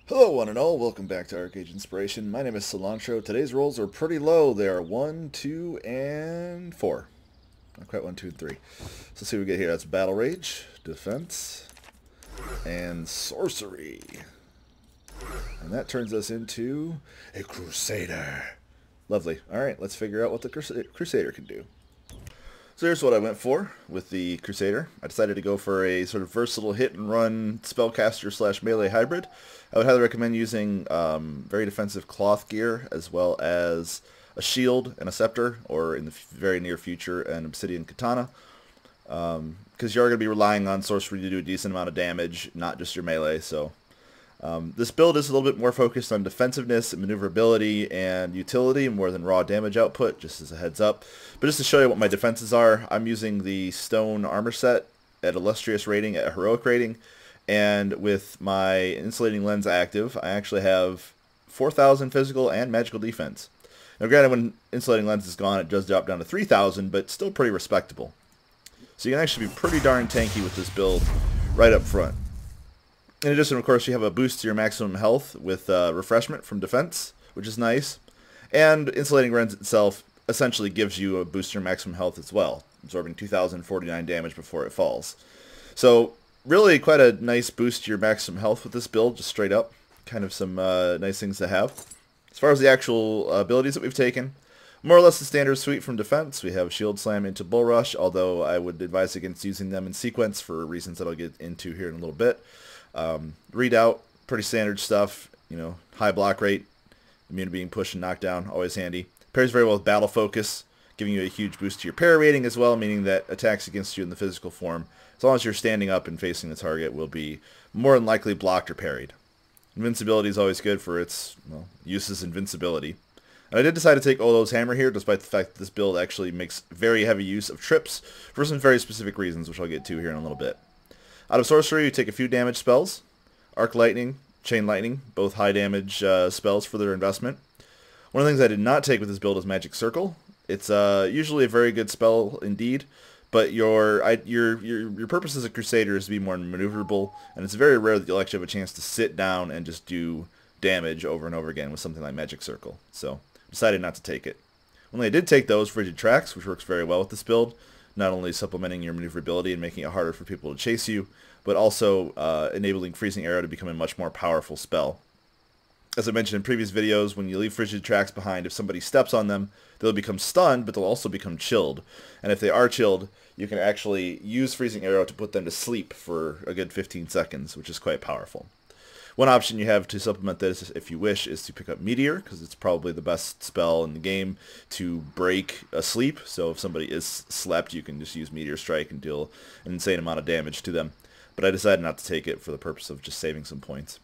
Hello one and all, welcome back to ArcheAge Inspiration. My name is Cilantro. Today's rolls are pretty low. They are 1, 2, and 4. Not quite 1, 2, and 3. So let's see what we get here. That's Battle Rage, Defense, and Sorcery. And that turns us into a Crusader. Lovely. Alright, let's figure out what the Crusader can do. So here's what I went for with the Crusader. I decided to go for a sort of versatile hit-and-run spellcaster slash melee hybrid. I would highly recommend using very defensive cloth gear, as well as a shield and a scepter, or in the very near future, an obsidian katana. Because you are going to be relying on sorcery to do a decent amount of damage, not just your melee, so... this build is a little bit more focused on defensiveness, maneuverability, and utility more than raw damage output, just as a heads up. But just to show you what my defenses are, I'm using the stone armor set at illustrious rating, at heroic rating, and with my insulating lens active, I actually have 4,000 physical and magical defense. Now granted, when insulating lens is gone, it does drop down to 3,000, but still pretty respectable. So you can actually be pretty darn tanky with this build right up front. In addition, of course, you have a boost to your maximum health with refreshment from defense, which is nice. And insulating lens itself essentially gives you a boost to your maximum health as well, absorbing 2,049 damage before it falls. So really quite a nice boost to your maximum health with this build, just straight up. Kind of some nice things to have. As far as the actual abilities that we've taken, more or less the standard suite from defense. We have Shield Slam into Bull Rush, although I would advise against using them in sequence for reasons that I'll get into here in a little bit. Readout, pretty standard stuff, high block rate, immune to being pushed and knocked down, always handy. Pairs very well with Battle Focus, giving you a huge boost to your parry rating as well, meaning that attacks against you in the physical form, as long as you're standing up and facing the target, will be more than likely blocked or parried. Invincibility is always good for its use as invincibility. And I did decide to take Olo's Hammer here, despite the fact that this build actually makes very heavy use of trips, for some very specific reasons, which I'll get to here in a little bit. Out of Sorcery, you take a few damage spells. Arc Lightning, Chain Lightning, both high damage spells for their investment. One of the things I did not take with this build is Magic Circle. It's usually a very good spell indeed, but your purpose as a Crusader is to be more maneuverable, and it's very rare that you'll actually have a chance to sit down and just do damage over and over again with something like Magic Circle. So I decided not to take it. Only I did take those Frigid Tracks, which works very well with this build, not only supplementing your maneuverability and making it harder for people to chase you, but also enabling Freezing Arrow to become a much more powerful spell. As I mentioned in previous videos, when you leave Frigid Tracks behind, if somebody steps on them, they'll become stunned, but they'll also become chilled. And if they are chilled, you can actually use Freezing Arrow to put them to sleep for a good 15 seconds, which is quite powerful. One option you have to supplement this, if you wish, is to pick up Meteor, because it's probably the best spell in the game to break a sleep. So if somebody is slept, you can just use Meteor Strike and deal an insane amount of damage to them. But I decided not to take it for the purpose of just saving some points.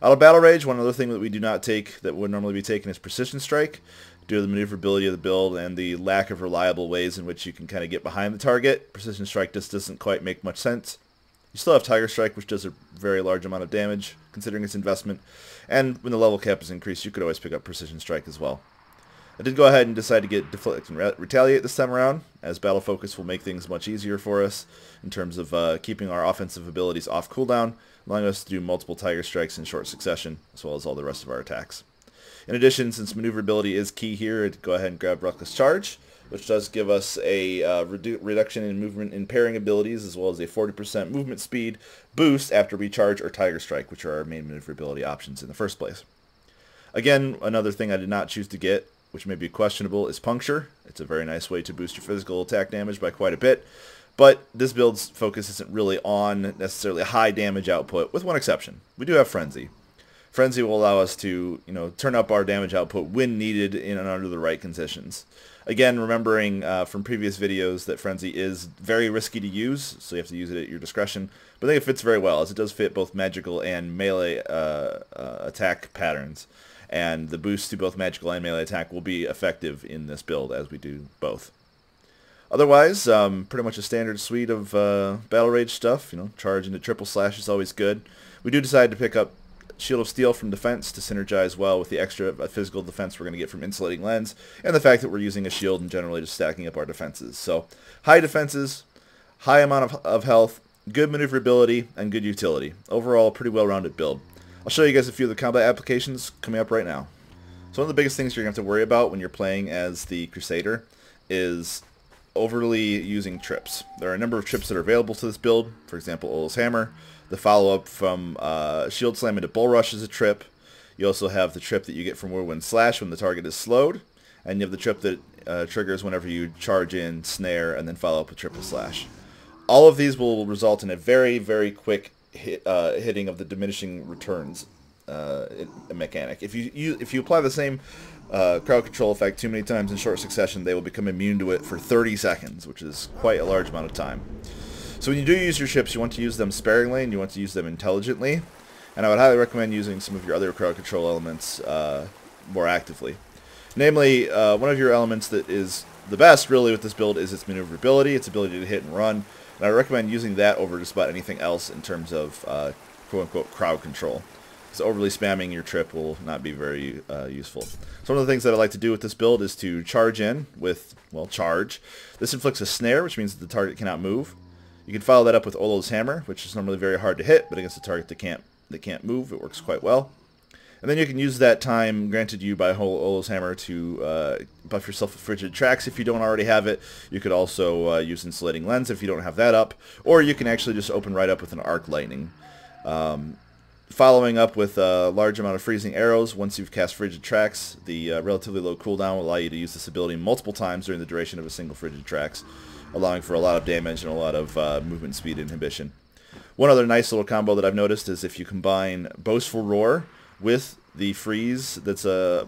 Out of Battle Rage, one other thing that we do not take that would normally be taken is Precision Strike, due to the maneuverability of the build and the lack of reliable ways in which you can kind of get behind the target. Precision Strike just doesn't quite make much sense. You still have Tiger Strike, which does a very large amount of damage, considering its investment. And when the level cap is increased, you could always pick up Precision Strike as well. I did go ahead and decide to get Deflect and Retaliate this time around, as Battle Focus will make things much easier for us in terms of keeping our offensive abilities off cooldown, allowing us to do multiple Tiger Strikes in short succession, as well as all the rest of our attacks. In addition, since maneuverability is key here, I'd go ahead and grab Reckless Charge, which does give us a reduction in movement and parrying abilities, as well as a 40% movement speed boost after Recharge or Tiger Strike, which are our main maneuverability options in the first place. Again, another thing I did not choose to get, which may be questionable, is Puncture. It's a very nice way to boost your physical attack damage by quite a bit, but this build's focus isn't really on necessarily high damage output, with one exception. We do have Frenzy. Frenzy will allow us to, turn up our damage output when needed in and under the right conditions. Again, remembering from previous videos that Frenzy is very risky to use, so you have to use it at your discretion. But I think it fits very well, as it does fit both magical and melee attack patterns. And the boost to both magical and melee attack will be effective in this build, as we do both. Otherwise, pretty much a standard suite of Battle Rage stuff. Charge into Triple Slash is always good. We do decide to pick up Shield of Steel from defense to synergize well with the extra physical defense we're going to get from Insulating Lens, and the fact that we're using a shield and generally just stacking up our defenses. So, high defenses, high amount of health, good maneuverability, and good utility. Overall, pretty well-rounded build. I'll show you guys a few of the combat applications coming up right now. So one of the biggest things you're going to have to worry about when you're playing as the Crusader is overly using trips. There are a number of trips that are available to this build. For example, Ola's Hammer. The follow-up from Shield Slam into Bull Rush is a trip. You also have the trip that you get from Whirlwind Slash when the target is slowed. And you have the trip that triggers whenever you charge in, snare, and then follow up with Triple Slash. All of these will result in a very, very quick hitting of the diminishing returns mechanic. If you apply the same crowd control effect too many times in short succession, they will become immune to it for 30 seconds, which is quite a large amount of time. So when you do use your chips, you want to use them sparingly and you want to use them intelligently. And I would highly recommend using some of your other crowd control elements more actively. Namely, one of your elements that is the best really with this build is its maneuverability, its ability to hit and run. And I recommend using that over just about anything else in terms of quote-unquote crowd control. So overly spamming your trip will not be very useful. So one of the things that I like to do with this build is to charge in with, well, charge. This inflicts a snare, which means that the target cannot move. You can follow that up with Ola's Hammer, which is normally very hard to hit, but against a target that can't move, it works quite well. And then you can use that time granted you by Ola's Hammer to buff yourself with Frigid Tracks if you don't already have it. You could also use Insulating Lens if you don't have that up. Or you can actually just open right up with an Arc Lightning. Following up with a large amount of Freezing Arrows once you've cast Frigid Tracks, the relatively low cooldown will allow you to use this ability multiple times during the duration of a single Frigid Tracks, allowing for a lot of damage and a lot of movement speed inhibition. One other nice little combo that I've noticed is if you combine Boastful Roar with the freeze that's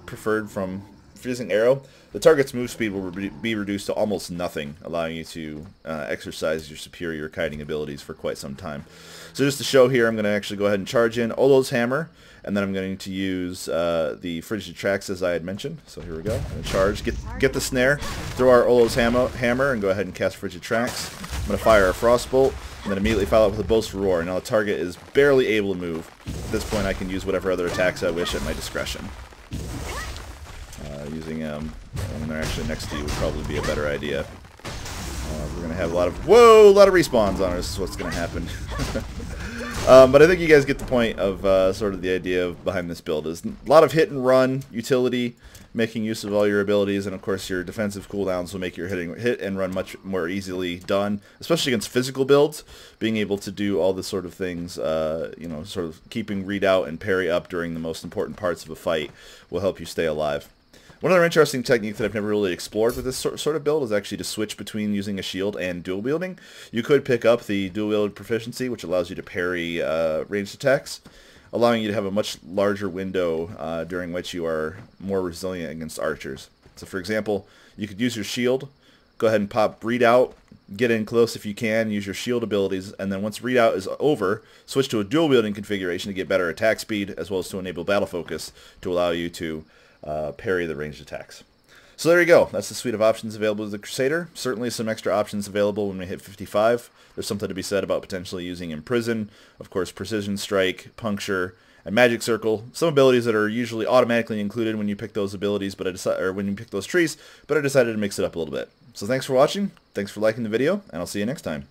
preferred from Freezing Arrow, the target's move speed will be reduced to almost nothing, allowing you to exercise your superior kiting abilities for quite some time. So just to show here, I'm going to actually go ahead and charge in Ola's Hammer, and then I'm going to use the Frigid Tracks as I had mentioned. So here we go. I'm going to charge, get the snare, throw our Ola's Hammer, and go ahead and cast Frigid Tracks. I'm going to fire a Frostbolt, and then immediately follow up with a Boastful Roar. Now the target is barely able to move. At this point I can use whatever other attacks I wish at my discretion. Using them when they're actually next to you would probably be a better idea. We're going to have a lot of respawns on us, is what's going to happen. But I think you guys get the point of sort of the idea behind this build. Is a lot of hit and run utility, making use of all your abilities, and of course your defensive cooldowns will make your hit and run much more easily done, especially against physical builds. Being able to do all the sort of things, sort of keeping readout and parry up during the most important parts of a fight will help you stay alive. One other interesting technique that I've never really explored with this sort of build is actually to switch between using a shield and dual wielding. You could pick up the dual wield proficiency, which allows you to parry ranged attacks, allowing you to have a much larger window during which you are more resilient against archers. So for example, you could use your shield, go ahead and pop readout, get in close if you can, use your shield abilities, and then once readout is over, switch to a dual wielding configuration to get better attack speed, as well as to enable battle focus to allow you to parry the ranged attacks. So there you go. That's the suite of options available to the Crusader. Certainly some extra options available when we hit 55. There's something to be said about potentially using Imprison, of course Precision Strike, Puncture, and Magic Circle. Some abilities that are usually automatically included when you pick those abilities, but when you pick those trees, but I decided to mix it up a little bit. So thanks for watching, thanks for liking the video, and I'll see you next time.